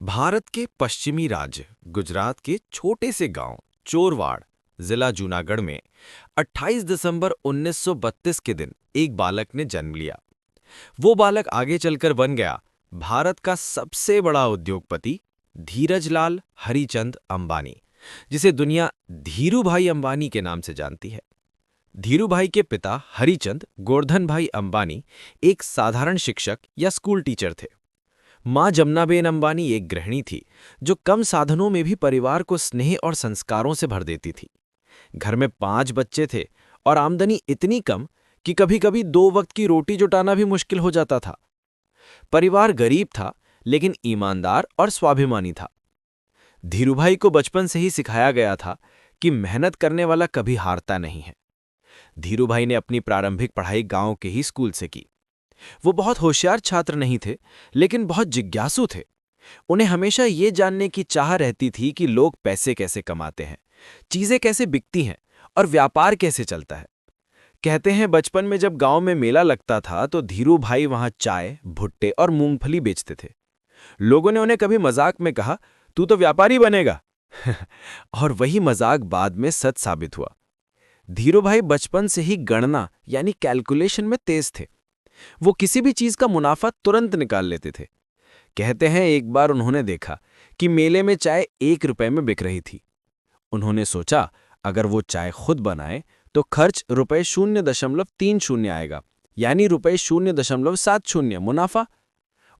भारत के पश्चिमी राज्य गुजरात के छोटे से गांव चोरवाड़, जिला जूनागढ़ में 28 दिसंबर 1932 के दिन एक बालक ने जन्म लिया। वो बालक आगे चलकर बन गया भारत का सबसे बड़ा उद्योगपति धीरजलाल हरिचंद अंबानी, जिसे दुनिया धीरूभाई अंबानी के नाम से जानती है। धीरूभाई के पिता हरिचंद गोवर्धन भाई अंबानी एक साधारण शिक्षक या स्कूल टीचर थे। मां जमनाबेन अंबानी एक गृहिणी थी जो कम साधनों में भी परिवार को स्नेह और संस्कारों से भर देती थी। घर में 5 बच्चे थे और आमदनी इतनी कम कि कभी-कभी 2 वक्त की रोटी जुटाना भी मुश्किल हो जाता था। परिवार गरीब था लेकिन ईमानदार और स्वाभिमानी था। धीरूभाई को बचपन से ही सिखाया गया था कि मेहनत करने वाला कभी हारता नहीं है। धीरूभाई ने अपनी प्रारंभिक पढ़ाई गांव के ही स्कूल से की। वो बहुत होशियार छात्र नहीं थे, लेकिन बहुत जिज्ञासु थे। उन्हें हमेशा ये जानने की चाह रहती थी कि लोग पैसे कैसे कमाते हैं, चीजें कैसे बिकती हैं और व्यापार कैसे चलता है। कहते हैं बचपन में जब गांव में मेला लगता था तो धीरू भाई वहां चाय, भुट्टे और मूंगफली बेचते थे। लोगों ने उन्हें कभी मजाक में कहा, तू तो व्यापारी बनेगा। और वही मजाक बाद में सच साबित हुआ। धीरू भाई बचपन से ही गणना यानी कैलकुलेशन में तेज थे। वो किसी भी चीज का मुनाफा तुरंत निकाल लेते थे। कहते हैं एक बार उन्होंने देखा कि मेले में चाय 1 रुपए में बिक रही थी। उन्होंने सोचा अगर वो चाय खुद बनाए तो खर्च ₹0.30 आएगा, यानी ₹0.70 मुनाफा।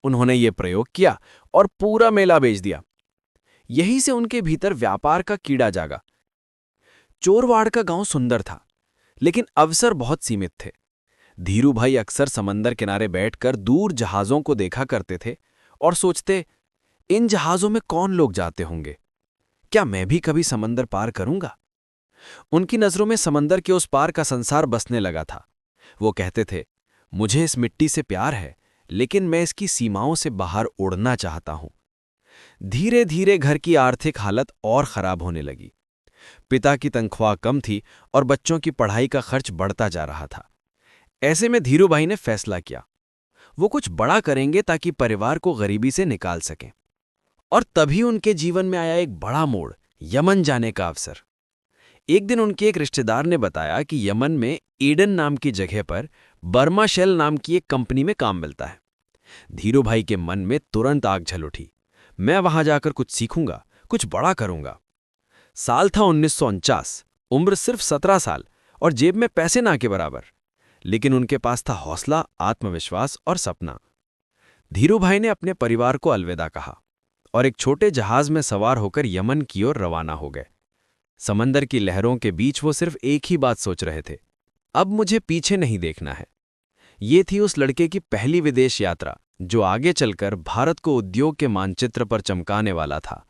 उन्होंने ये प्रयोग किया और पूरा मेला बेच दिया। यहीं से उनके भीतर व्यापार का कीड़ा जागा। चोरवाड़ का गांव सुंदर था, लेकिन अवसर बहुत सीमित थे। धीरूभाई अक्सर समंदर किनारे बैठकर दूर जहाजों को देखा करते थे और सोचते, इन जहाजों में कौन लोग जाते होंगे? क्या मैं भी कभी समंदर पार करूंगा? उनकी नजरों में समंदर के उस पार का संसार बसने लगा था। वो कहते थे, मुझे इस मिट्टी से प्यार है, लेकिन मैं इसकी सीमाओं से बाहर उड़ना चाहता हूं। धीरे धीरे घर की आर्थिक हालत और खराब होने लगी। पिता की तनख्वाह कम थी और बच्चों की पढ़ाई का खर्च बढ़ता जा रहा था। ऐसे में धीरूभाई ने फैसला किया, वो कुछ बड़ा करेंगे ताकि परिवार को गरीबी से निकाल सकें। और तभी उनके जीवन में आया एक बड़ा मोड़, यमन जाने का अवसर। एक दिन उनके एक रिश्तेदार ने बताया कि यमन में ईडन नाम की जगह पर बर्मा शेल नाम की एक कंपनी में काम मिलता है। धीरूभाई के मन में तुरंत आग झल उठी, मैं वहां जाकर कुछ सीखूंगा, कुछ बड़ा करूंगा। साल था 1949, उम्र सिर्फ 17 साल और जेब में पैसे ना के बराबर। लेकिन उनके पास था हौसला, आत्मविश्वास और सपना। धीरूभाई ने अपने परिवार को अलविदा कहा और एक छोटे जहाज में सवार होकर यमन की ओर रवाना हो गए। समंदर की लहरों के बीच वो सिर्फ एक ही बात सोच रहे थे, अब मुझे पीछे नहीं देखना है। ये थी उस लड़के की पहली विदेश यात्रा जो आगे चलकर भारत को उद्योग के मानचित्र पर चमकाने वाला था।